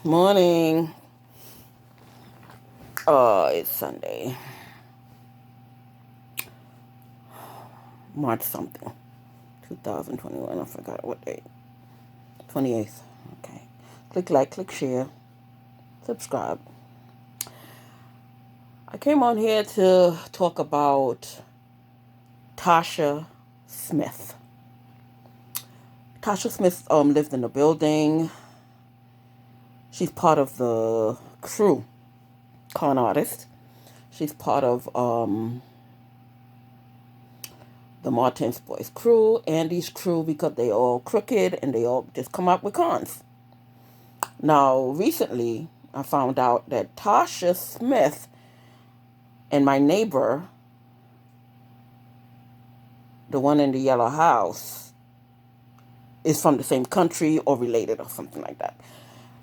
Morning. It's Sunday, March something, 2021. I forgot what date. 28th. Okay. Click like, click share, subscribe. I came on here to talk about TASHA Smith. TASHA Smith lived in the building. She's part of the crew, con artist. She's part of the Martense boys crew, Andy's crew, because they all crooked and they all just come up with cons. Now, recently, I found out that TASHA Smith and my neighbor, the one in the yellow house, is from the same country or related or something like that.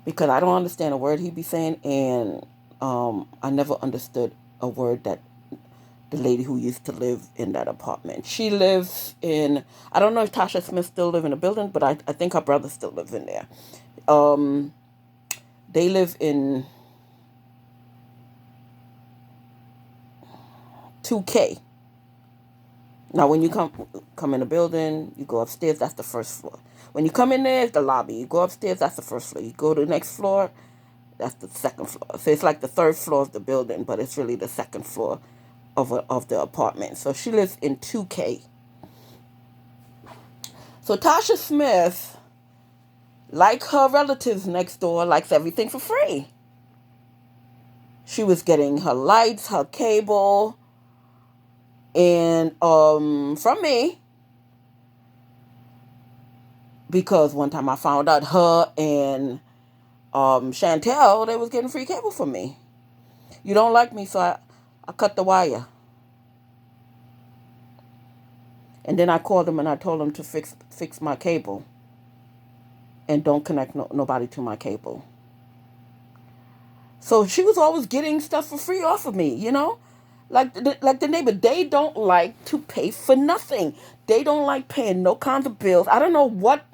Because I don't understand a word he be saying, and I never understood a word that the lady who used to live in that apartment. She lives in, I don't know if TASHA Smith still lives in the building, but I think her brother still lives in there. They live in 2K. Now, when you come in the building, you go upstairs, that's the first floor. When you come in there, it's the lobby. You go upstairs, that's the first floor. You go to the next floor, that's the second floor. So it's like the third floor of the building, but it's really the second floor of the apartment. So she lives in 2K. So TASHA Smith, like her relatives next door, likes everything for free. She was getting her lights, her cable, and from me, because one time I found out her and Chantel, they was getting free cable from me. You don't like me, so I cut the wire. And then I called them and I told them to fix my cable. And don't connect nobody to my cable. So she was always getting stuff for free off of me, you know? Like the neighbor, they don't like to pay for nothing. They don't like paying no kinds of bills. I don't know what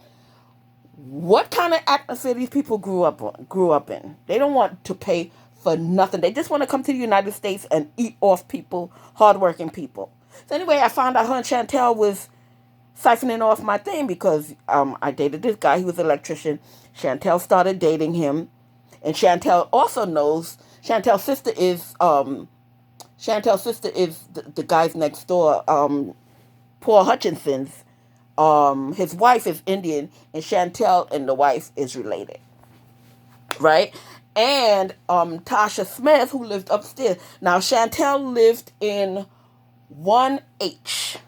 kind of atmosphere these people grew up in. They don't want to pay for nothing. They just want to come to the United States and eat off people, hardworking people. So anyway, I found out her and Chantel was siphoning off my thing because I dated this guy. He was an electrician. Chantel started dating him, and Chantel also knows. Chantel's sister is the guy's next door. Paul Hutchinson's. His wife is Indian, and Chantel and the wife is related, right? And TASHA Smith, who lived upstairs. Now Chantel lived in 1H.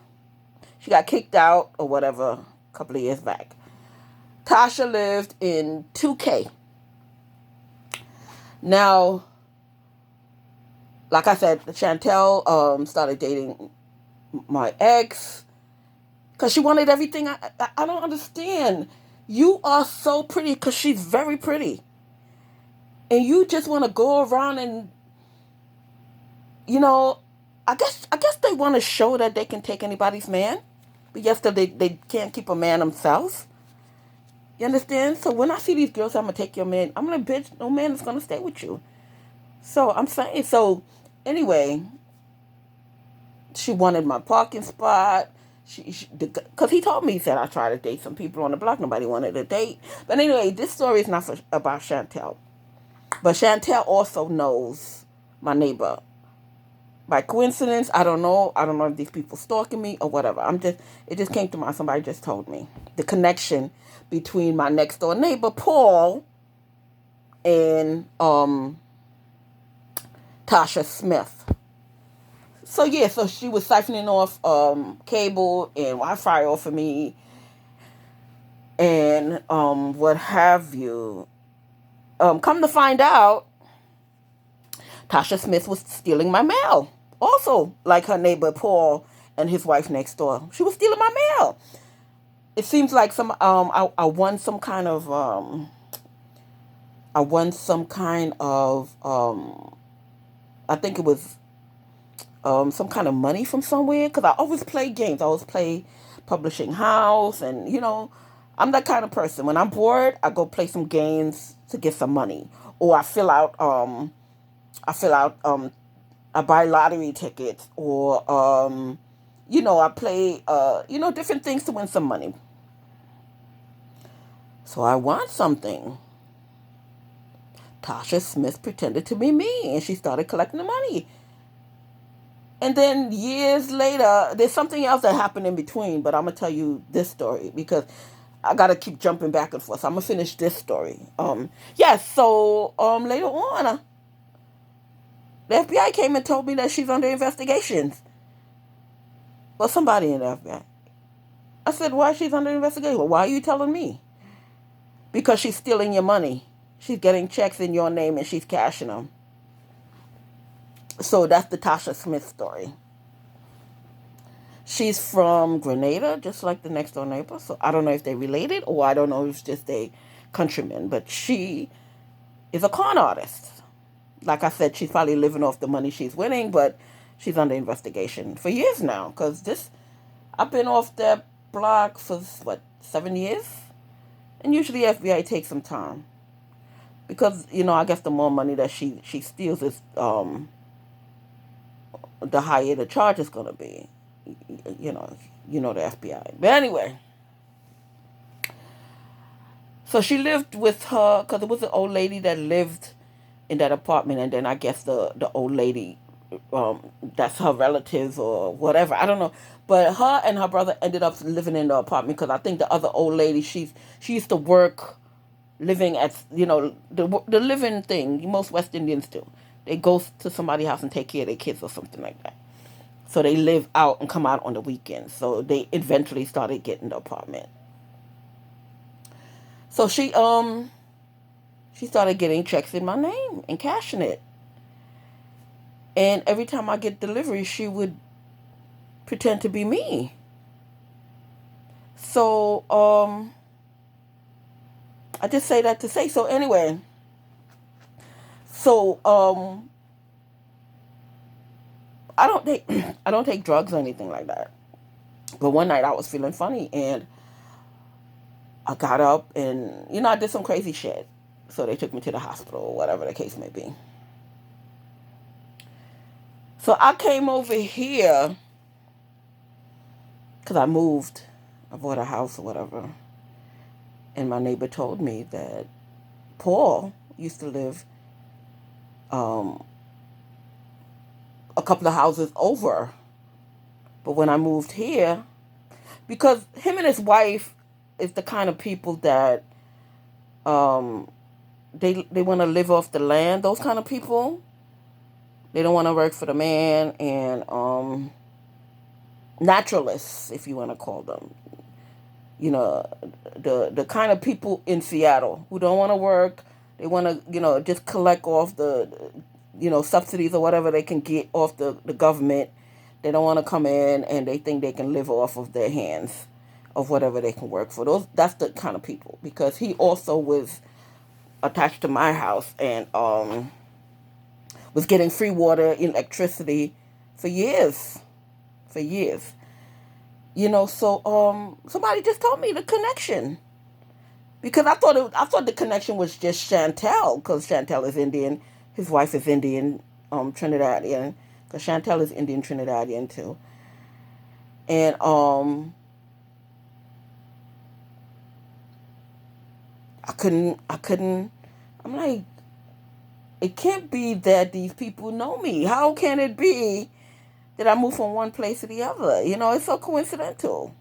She got kicked out or whatever a couple of years back. TASHA lived in 2K. Now, like I said, Chantel started dating my ex because she wanted everything. I don't understand. You are so pretty, because she's very pretty. And you just want to go around and, you know, I guess they want to show that they can take anybody's man. But yes, they can't keep a man themselves. You understand? So when I see these girls, I'm going to take your man. I'm like, bitch, no man is going to stay with you. So I'm saying, so anyway, she wanted my parking spot. Because he told me, he said, I tried to date some people on the block. Nobody wanted to date. But anyway, this story is not about Chantel. But Chantel also knows my neighbor. By coincidence, I don't know. I don't know if these people stalking me or whatever. It just came to mind. Somebody just told me the connection between my next door neighbor, Paul, and TASHA Smith. So yeah, so she was siphoning off cable and Wi-Fi off of me and what have you. Come to find out, TASHA Smith was stealing my mail. Also, like her neighbor Paul and his wife next door. She was stealing my mail. It seems like I won some kind of I think it was some kind of money from somewhere, because I always play games. I always play Publishing House, and I'm that kind of person. When I'm bored, I go play some games to get some money, or I fill out I buy lottery tickets, or I play different things to win some money. So I want something. Tasha Smith pretended to be me, and she started collecting the money. And then years later, there's something else that happened in between, but I'm gonna tell you this story because I gotta keep jumping back and forth. So I'm gonna finish this story. Yes. So later on, the FBI came and told me that she's under investigation. Well, somebody in the FBI. I said, why she's under investigation? Well, why are you telling me? Because she's stealing your money. She's getting checks in your name and she's cashing them. So that's the Tasha Smith story. She's from Grenada, just like the next door neighbor. So I don't know if they're related, or I don't know if it's just a countryman. But she is a con artist. Like I said, she's probably living off the money she's winning, but she's under investigation for years now. Because I've been off that block for, 7 years? And usually FBI takes some time. Because, I guess the more money that she steals is, the higher the charge is going to be. The FBI. But anyway, so she lived with her, because it was an old lady that lived in that apartment, and then I guess the old lady, that's her relatives or whatever, I don't know. But her and her brother ended up living in the apartment because I think the other old lady, she used to work living at, the living thing most West Indians do. They go to somebody's house and take care of their kids or something like that. So they live out and come out on the weekends. So they eventually started getting the apartment. So she started getting checks in my name and cashing it. And every time I get delivery, she would pretend to be me. So I just say that to say, so anyway. So I don't take drugs or anything like that. But one night I was feeling funny and I got up and I did some crazy shit. So they took me to the hospital or whatever the case may be. So I came over here because I moved. I bought a house or whatever. And my neighbor told me that Paul used to live a couple of houses over. But when I moved here, because him and his wife is the kind of people that they want to live off the land, those kind of people. They don't want to work for the man, and naturalists, if you want to call them. The kind of people in Seattle who don't want to work. They want to, just collect off the, subsidies or whatever they can get off the government. They don't want to come in, and they think they can live off of their hands of whatever they can work for. That's the kind of people. Because he also was attached to my house and was getting free water, electricity for years. For years. So somebody just told me the connection. Because I thought the connection was just Chantel, because Chantel is Indian, his wife is Indian, Trinidadian, because Chantel is Indian Trinidadian too. And I couldn't. I'm like, it can't be that these people know me. How can it be that I moved from one place to the other? It's so coincidental.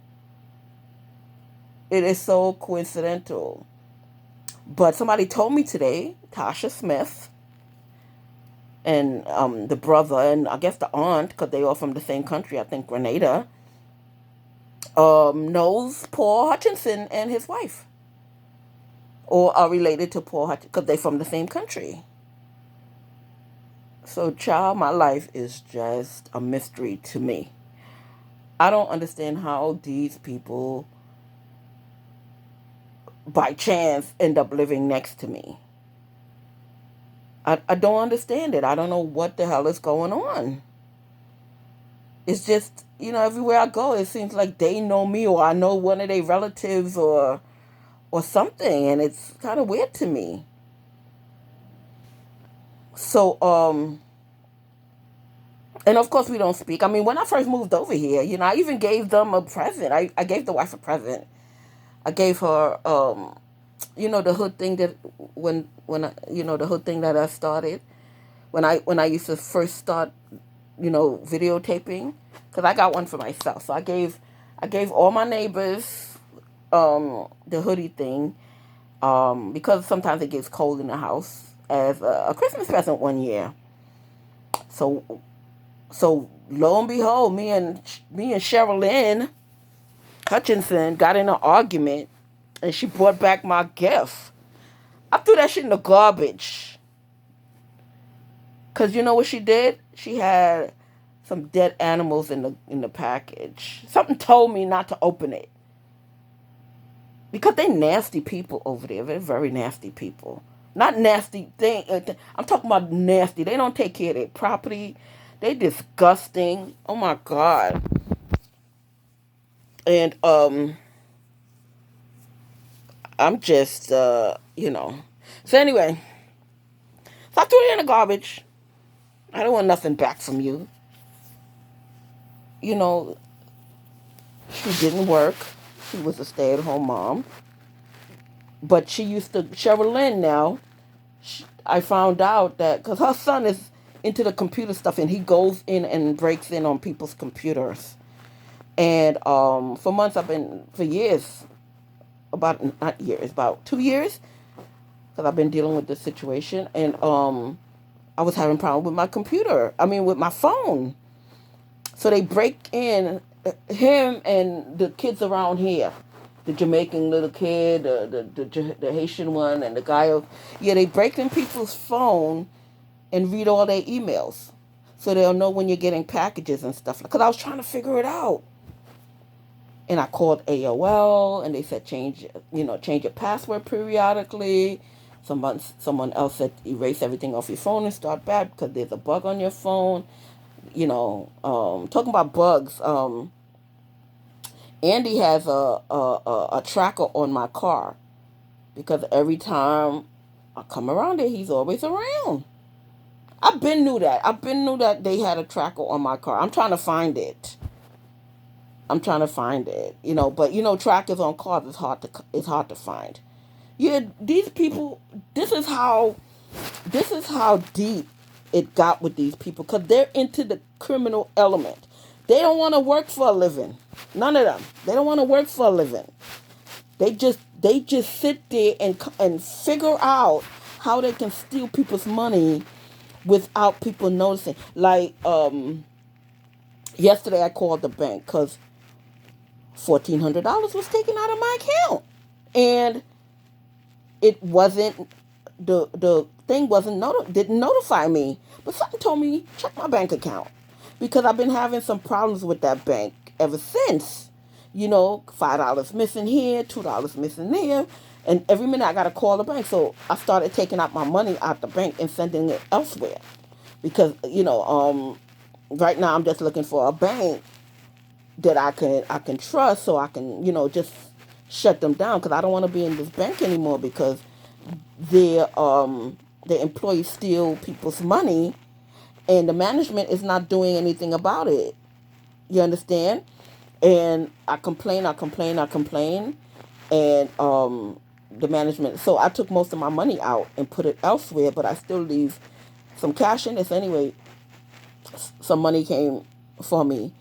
It is so coincidental. But somebody told me today, Tasha Smith, and the brother, and I guess the aunt, because they are from the same country, I think Grenada, knows Paul Hutchinson and his wife. Or are related to Paul Hutchinson, because they're from the same country. So, child, my life is just a mystery to me. I don't understand how these people, by chance, end up living next to me. I don't understand it. I don't know what the hell is going on. It's just, everywhere I go, it seems like they know me, or I know one of their relatives, or or something, and it's kind of weird to me. So, and of course we don't speak. I mean, when I first moved over here, I even gave them a present. I gave the wife a present. I gave her, the hood thing that the hood thing that I started when I used to first start, videotaping, because I got one for myself. So I gave all my neighbors the hoodie thing, because sometimes it gets cold in the house, as a Christmas present one year. So so lo and behold, me and Sherilyn Hutchinson got in an argument, and she brought back my gift. I threw that shit in the garbage. Cause you know what she did? She had some dead animals in the package. Something told me not to open it, because they nasty people over there. They're very nasty people. Not nasty thing. I'm talking about nasty. They don't take care of their property. They disgusting. Oh my god. And I'm just So anyway, so I threw it in the garbage. I don't want nothing back from you. You know, she didn't work. She was a stay-at-home mom. But she used to, Cheryl Lynn now, I found out that, because her son is into the computer stuff, and he goes in and breaks in on people's computers. And for months, for years, not years, about 2 years, because I've been dealing with this situation. And I was having problems with my computer. I mean, with my phone. So they break in, him and the kids around here. The Jamaican little kid, the Haitian one, and the guy. Yeah, they break in people's phone and read all their emails, so they'll know when you're getting packages and stuff. Because I was trying to figure it out, and I called AOL, and they said change your password periodically. Someone else said erase everything off your phone and start back, because there's a bug on your phone. Talking about bugs. Andy has a tracker on my car, because every time I come around there, he's always around. I've been knew that they had a tracker on my car. I'm trying to find it. But trackers on cars is hard to find. Yeah, these people. This is how deep it got with these people, because they're into the criminal element. They don't want to work for a living. None of them. They don't want to work for a living. They just sit there and figure out how they can steal people's money without people noticing. Like yesterday, I called the bank because $1,400 was taken out of my account, and it wasn't the thing wasn't didn't notify me, but something told me check my bank account, because I've been having some problems with that bank ever since. $5 missing here, $2 missing there, and every minute I gotta call the bank. So I started taking out my money out the bank and sending it elsewhere, because right now I'm just looking for a bank that I can trust, so I can just shut them down, because I don't want to be in this bank anymore, because their employees steal people's money, and the management is not doing anything about it. You understand? And I complain, and the management. So I took most of my money out and put it elsewhere, but I still leave some cash in this anyway. Some money came for me.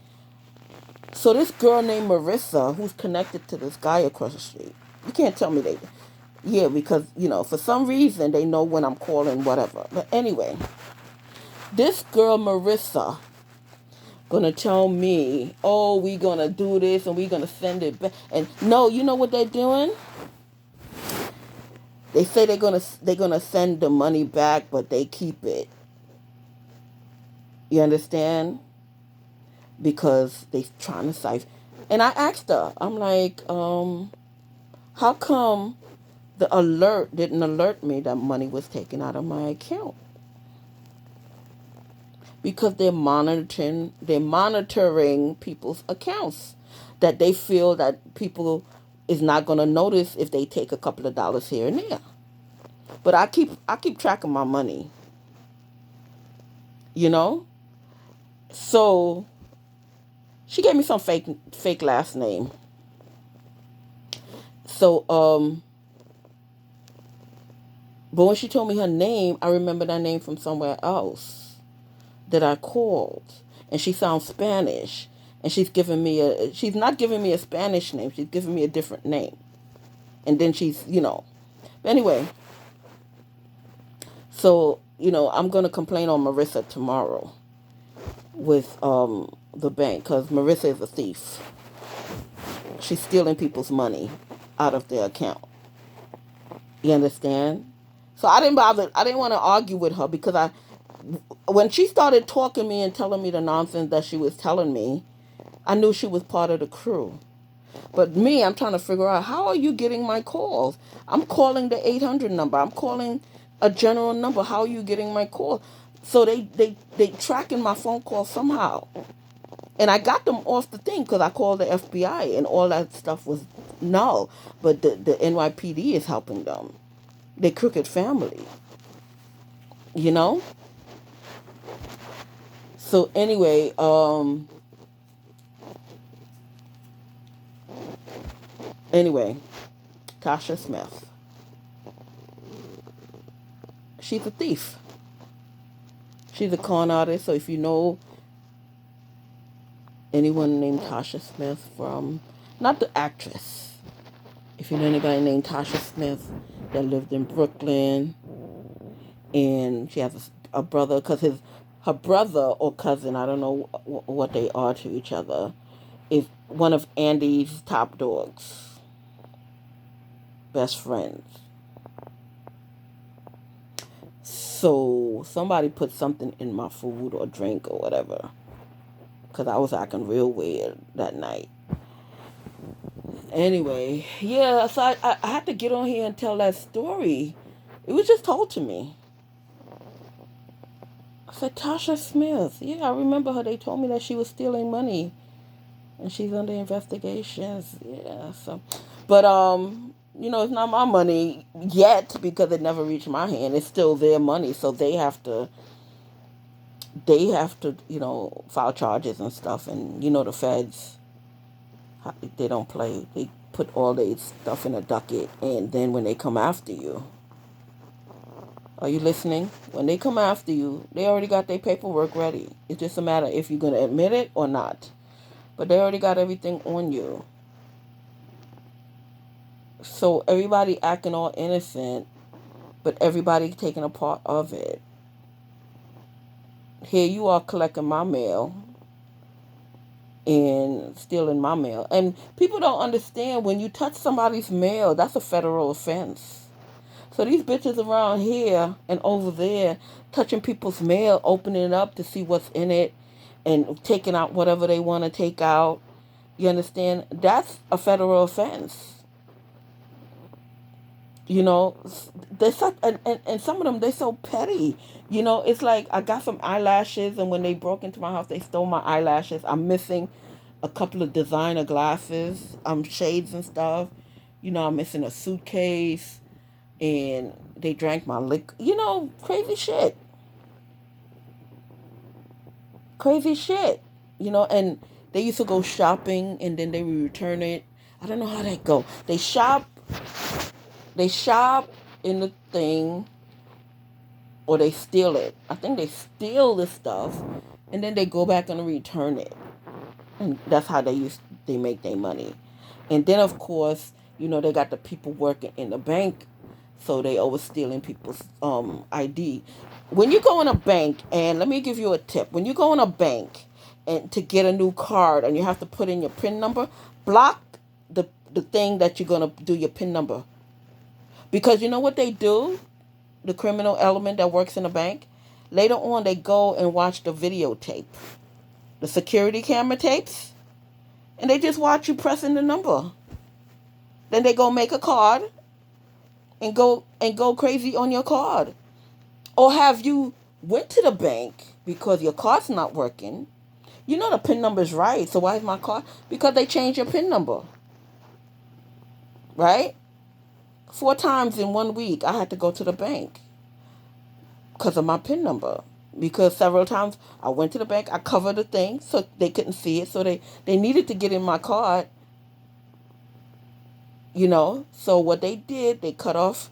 So this girl named Marissa, who's connected to this guy across the street, you can't tell me they. Yeah, because for some reason they know when I'm calling, whatever. But anyway, this girl Marissa gonna tell me, oh, we gonna do this and we gonna send it back. And no, you know what they're doing? They say they're gonna send the money back, but they keep it. You understand? Because they trying to siphon. And I asked her, I'm like, how come the alert didn't alert me that money was taken out of my account? Because they're monitoring people's accounts, that they feel that people is not going to notice if they take a couple of dollars here and there. But I keep track of my money, you know? So she gave me some fake last name. So but when she told me her name, I remember that name from somewhere else that I called. And she sounds Spanish. And she's not giving me a Spanish name. She's giving me a different name. And then But anyway, so, I'm going to complain on Marissa tomorrow with the bank because Marissa is a thief. She's stealing people's money out of their account. You understand? So I didn't want to argue with her because when she started talking to me and telling me the nonsense that she was telling me, I knew she was part of the crew. But me, I'm trying to figure out, how are you getting my calls? I'm calling the 800 number. I'm calling a general number. How are you getting my call? So they tracking my phone call somehow. And I got them off the thing because I called the FBI and all that stuff was null. But the NYPD is helping them. They crooked family. You know? So anyway, TASHA Smith. She's a thief. She's a con artist. So if you know anyone named TASHA Smith from, not the actress, if you know anybody named TASHA Smith that lived in Brooklyn, and she has a brother, because her brother or cousin, I don't know what they are to each other, is one of Andy's top dogs, best friends. So somebody put something in my food or drink or whatever, because I was acting real weird that night. Anyway, yeah, so I had to get on here and tell that story. It was just told to me. I said, TASHA Smith. Yeah, I remember her. They told me that she was stealing money. And she's under investigations. Yeah, so. But, it's not my money yet because it never reached my hand. It's still their money. So they have to, file charges and stuff. And, the feds, they don't play. They put all their stuff in a ducket. And then when they come after you, are you listening? When they come after you, they already got their paperwork ready. It's just a matter if you're going to admit it or not. But they already got everything on you. So everybody acting all innocent, but everybody taking a part of it. Here you are collecting my mail and stealing my mail. And people don't understand, when you touch somebody's mail, that's a federal offense. So these bitches around here and over there touching people's mail, opening it up to see what's in it and taking out whatever they want to take out. You understand? That's a federal offense. They're such, and some of them, they're so petty. It's like I got some eyelashes, and when they broke into my house, they stole my eyelashes. I'm missing a couple of designer glasses, shades and stuff. I'm missing a suitcase. And they drank my liquor. Crazy shit. Crazy shit. And they used to go shopping and then they would return it. I don't know how that go. They shop in the thing, or they steal it. I think they steal the stuff and then they go back and return it. And that's how they make their money. And then of course, they got the people working in the bank. So they always stealing people's ID. When you go in a bank, and let me give you a tip. When you go in a bank and to get a new card and you have to put in your PIN number, block the thing that you're going to do your PIN number. Because you know what they do? The criminal element that works in a bank? Later on, they go and watch the videotape. The security camera tapes. And they just watch you pressing the number. Then they go make a card. And go crazy on your card. Or have you went to the bank because your card's not working. The PIN number is right. So why is my card? Because they changed your PIN number. right? 4 times in 1 week, I had to go to the bank because of my PIN number. Because several times I went to the bank, I covered the thing so they couldn't see it. So they needed to get in my card, you know. So what they did, they cut off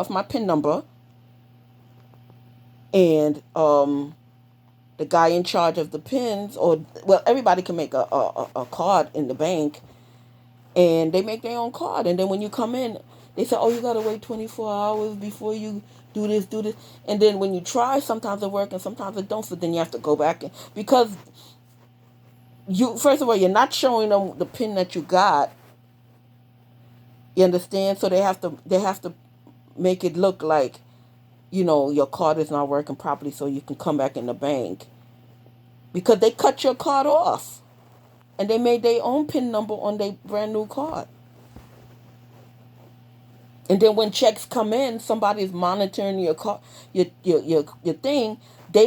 my PIN number, and the guy in charge of the pins, or well, everybody can make a card in the bank, and they make their own card. And then when you come in, they say, oh, you got to wait 24 hours before you do this. And then when you try, sometimes it works and sometimes it don't. So then you have to go back in, because you, first of all, you're not showing them the pin that you got. You understand? So they have to make it look like, your card is not working properly, so you can come back in the bank, because they cut your card off and they made their own PIN number on their brand new card. And then when checks come in, somebody's monitoring your car, your thing. I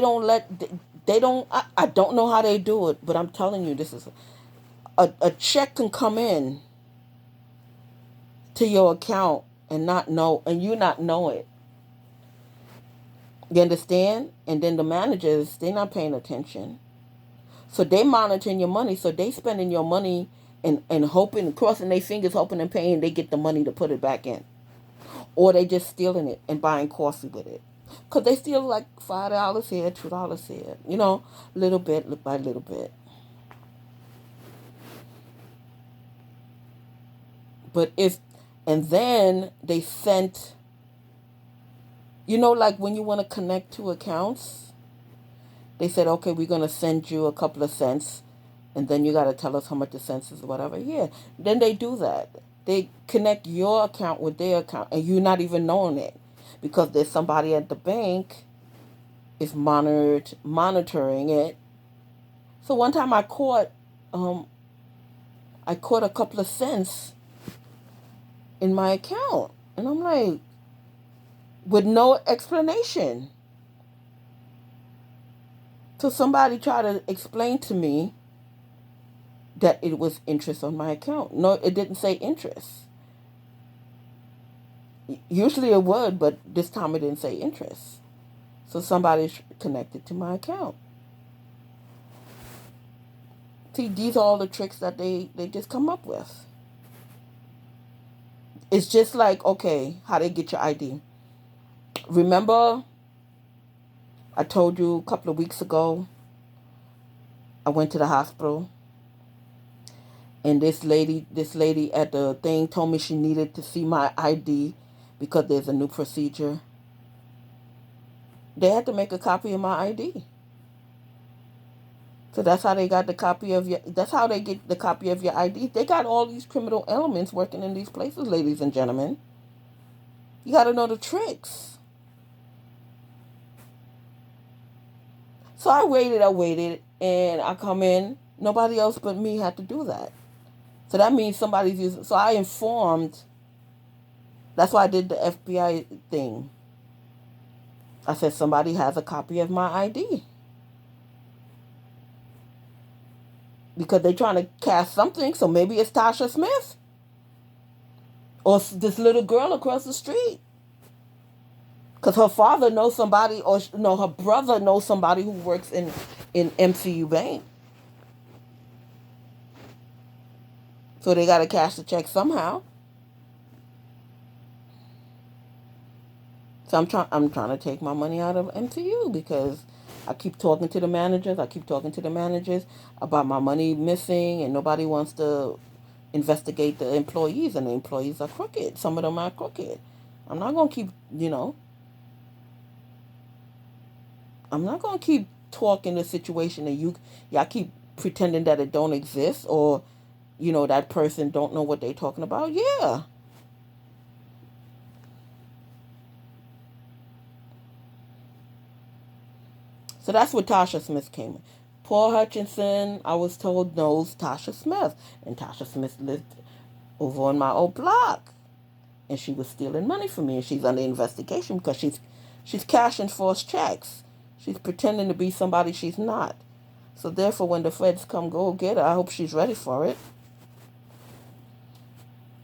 don't know how they do it, but I'm telling you, this is a check can come in to your account and you not know it. You understand? And then the managers, they're not paying attention. So they monitoring your money. So they spending your money and hoping, crossing their fingers, hoping and praying they get the money to put it back in. Or they just stealing it and buying coffee with it. Because they steal like $5 here, $2 here. Little bit by little bit. And then they sent, like when you want to connect two accounts, they said, okay, we're going to send you a couple of cents, and then you got to tell us how much the cents is or whatever. Yeah, then they do that. They connect your account with their account, and you're not even knowing it, because there's somebody at the bank is monitoring it. So one time I caught a couple of cents in my account, and I'm like, with no explanation. So somebody tried to explain to me that it was interest on my account. No, it didn't say interest. Usually it would, but this time it didn't say interest. So somebody's connected to my account. See, these are all the tricks that they just come up with. It's just like, okay, how they get your ID. Remember, I told you a couple of weeks ago, I went to the hospital, and this lady at the thing told me she needed to see my ID because there's a new procedure. They had to make a copy of my ID. So that's how they got the copy of your. That's how they get the copy of your ID. They got all these criminal elements working in these places, ladies and gentlemen. You got to know the tricks. So I waited, and I come in. Nobody else but me had to do that. So that means somebody's using. So I informed. That's why I did the FBI thing. I said somebody has a copy of my ID. Because they're trying to cast something, so maybe it's Tasha Smith. Or this little girl across the street. Because her father knows somebody, or no, her brother knows somebody who works in MCU Bank. So they got to cash the check somehow. So I'm trying to take my money out of MCU, because I keep talking to the managers. About my money missing, and nobody wants to investigate the employees, and the employees are crooked. Some of them are crooked. I'm not going to keep, I'm not going to keep talking the situation, and y'all keep pretending that it don't exist, or, that person don't know what they talking about. Yeah. So that's what Tasha Smith came in. Paul Hutchinson, I was told, knows Tasha Smith. And Tasha Smith lived over on my old block. And she was stealing money from me. And she's under investigation because she's cashing false checks. She's pretending to be somebody she's not. So therefore, when the feds come go get her, I hope she's ready for it.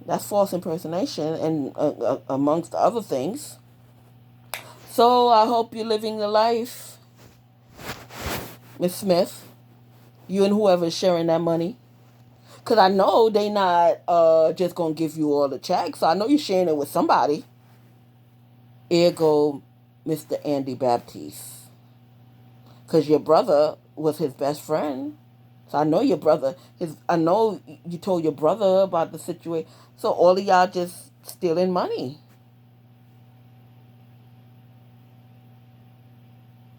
That's false impersonation, and amongst other things. So I hope you're living the life, Miss Smith. You and whoever's sharing that money. Because I know they not just going to give you all the checks. So I know you're sharing it with somebody. Ergo, Mr. Andy Baptiste. Because your brother was his best friend. So I know your brother. I know you told your brother about the situation. So all of y'all just stealing money.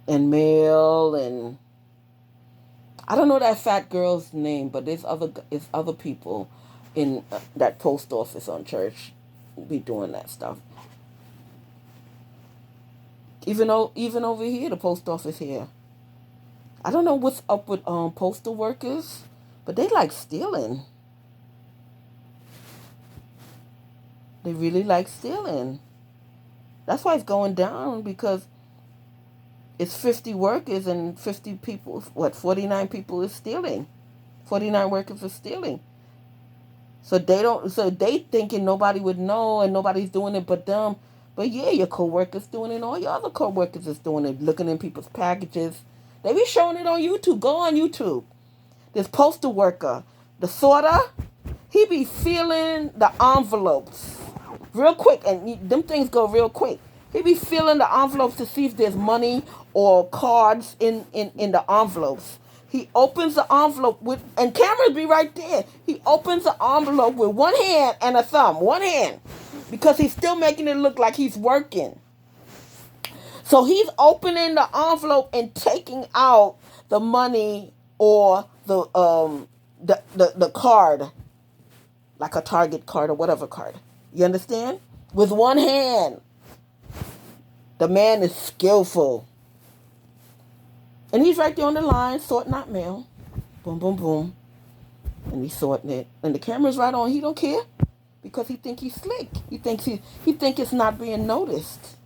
And mail and... I don't know that fat girl's name, but there's other people in that post office on church be doing that stuff. Even over here, the post office here. I don't know what's up with postal workers, but they like stealing. They really like stealing. That's why it's going down, because it's 50 workers and 50 people. What, 49 people is stealing? 49 workers are stealing. So they don't. So they thinking nobody would know and nobody's doing it but them. But yeah, your coworkers doing it. All your other coworkers is doing it. Looking in people's packages. They be showing it on YouTube. Go on YouTube. This postal worker, the sorter, he be feeling the envelopes real quick, and them things go real quick. He be feeling the envelopes to see if there's money or cards in the envelopes. He opens the envelope with, and cameras be right there. He opens the envelope with one hand and a thumb, one hand, because he's still making it look like he's working. So he's opening the envelope and taking out the money or the card, like a Target card or whatever card. You understand? With one hand. The man is skillful. And he's right there on the line, sorting out mail. Boom, boom, boom. And he's sorting it. And the camera's right on. He don't care. Because he think he's slick. He think it's not being noticed.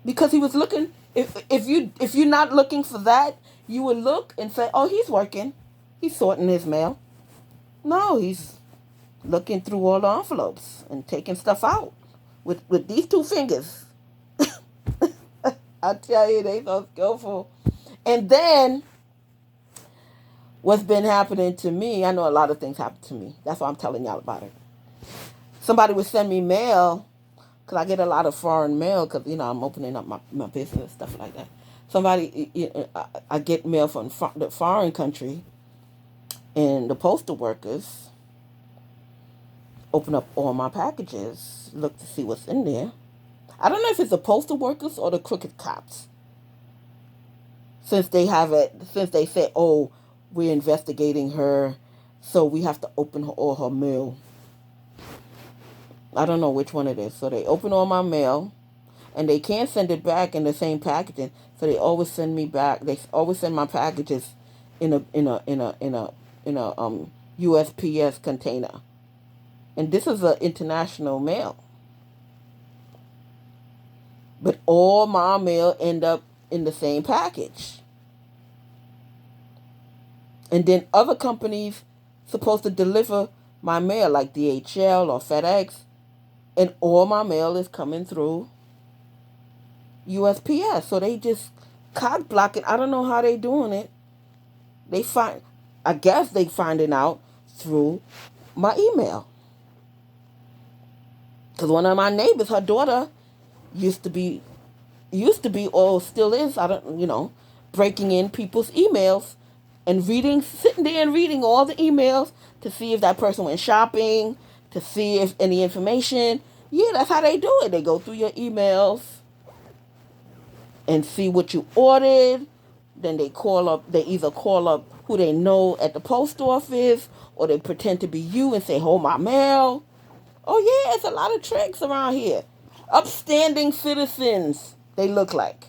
Because he was looking, if you're not looking for that, you would look and say, oh, he's working. He's sorting his mail. No, he's looking through all the envelopes and taking stuff out with these two fingers. I tell you, they so skillful. And then what's been happening to me, I know a lot of things happen to me. That's why I'm telling y'all about it. Somebody would send me mail, because I get a lot of foreign mail, because, I'm opening up my business, stuff like that. I get mail from the foreign country, and the postal workers open up all my packages, look to see what's in there. I don't know if it's the postal workers or the crooked cops. Since they say, oh, we're investigating her, so we have to open all her mail. I don't know which one it is. So they open all my mail, and they can't send it back in the same packaging. So they always send me back. They always send my packages in a USPS container. And this is an international mail. But all my mail end up in the same package. And then other companies supposed to deliver my mail, like DHL or FedEx, and all my mail is coming through USPS. So they just cock blocking. I don't know how they doing it. I guess they finding out through my email. Because one of my neighbors, her daughter, used to be, or still is, breaking in people's emails and sitting there and reading all the emails to see if that person went shopping, to see if any information. Yeah, that's how they do it. They go through your emails and see what you ordered. Then they either call up who they know at the post office, or they pretend to be you and say, hold my mail. Oh yeah, it's a lot of tricks around here. Upstanding citizens, they look like.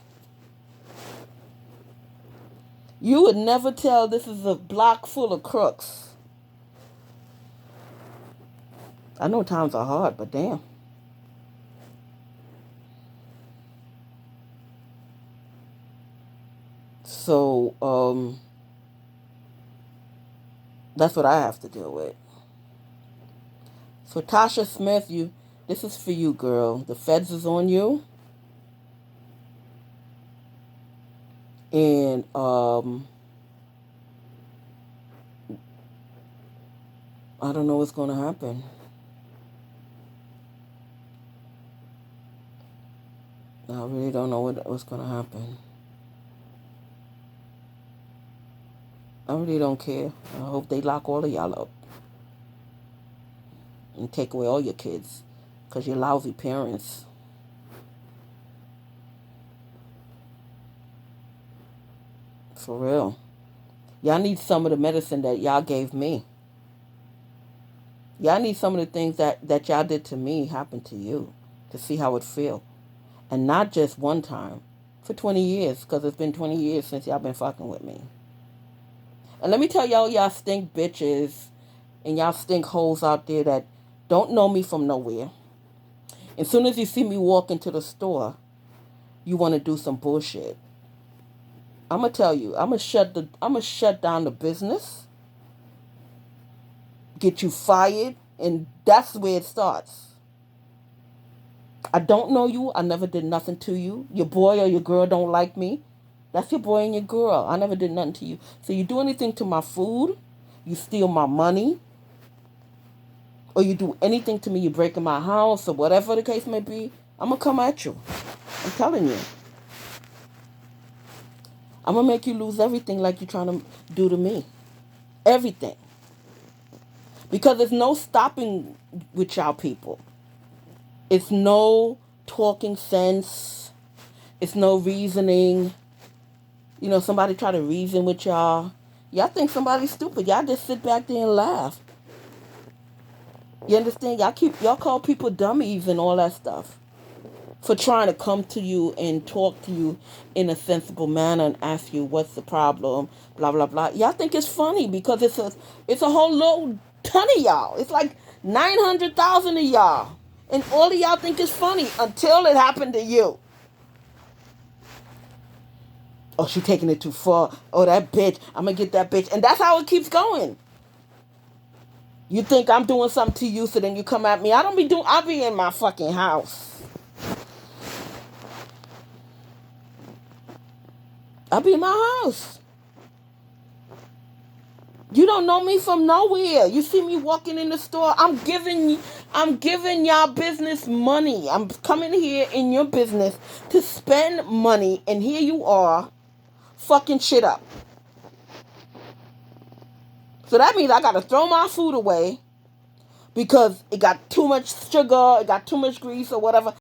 You would never tell this is a block full of crooks. I know times are hard, but damn. So, That's what I have to deal with. So Tasha Smith, this is for you, girl. The feds is on you. And I don't know what's gonna happen. I really don't know what's gonna happen. I really don't care. I hope they lock all of y'all up and take away all your kids because you're lousy parents. For real. Y'all need some of the medicine that y'all gave me. Y'all need some of the things that y'all did to me happen to you to see how it feel. And not just one time. For 20 years, because it's been 20 years since y'all been fucking with me. And let me tell y'all stink bitches and y'all stink hoes out there that don't know me from nowhere. As soon as you see me walk into the store, you want to do some bullshit. I'm gonna tell you, I'm gonna shut down the business, get you fired, and that's where it starts. I don't know you. I never did nothing to you. Your boy or your girl don't like me. That's your boy and your girl. I never did nothing to you. So you do anything to my food, you steal my money, or you do anything to me, you break in my house, or whatever the case may be, I'm going to come at you. I'm telling you. I'm going to make you lose everything like you're trying to do to me. Everything. Because there's no stopping with y'all people. It's no talking sense. It's no reasoning. You know, somebody try to reason with y'all. Y'all think somebody's stupid. Y'all just sit back there and laugh. You understand? Y'all call people dummies and all that stuff for trying to come to you and talk to you in a sensible manner and ask you what's the problem, blah blah blah. Y'all think it's funny because it's a whole little ton of y'all. It's like 900,000 of y'all, and all of y'all think it's funny until it happened to you. Oh, she taking it too far. Oh, that bitch. I'm gonna get that bitch, and that's how it keeps going. You think I'm doing something to you, so then you come at me. I'll be in my fucking house. I'll be in my house. You don't know me from nowhere. You see me walking in the store. I'm giving y'all business money. I'm coming here in your business to spend money, and here you are, fucking shit up. So that means I gotta throw my food away because it got too much sugar, it got too much grease or whatever.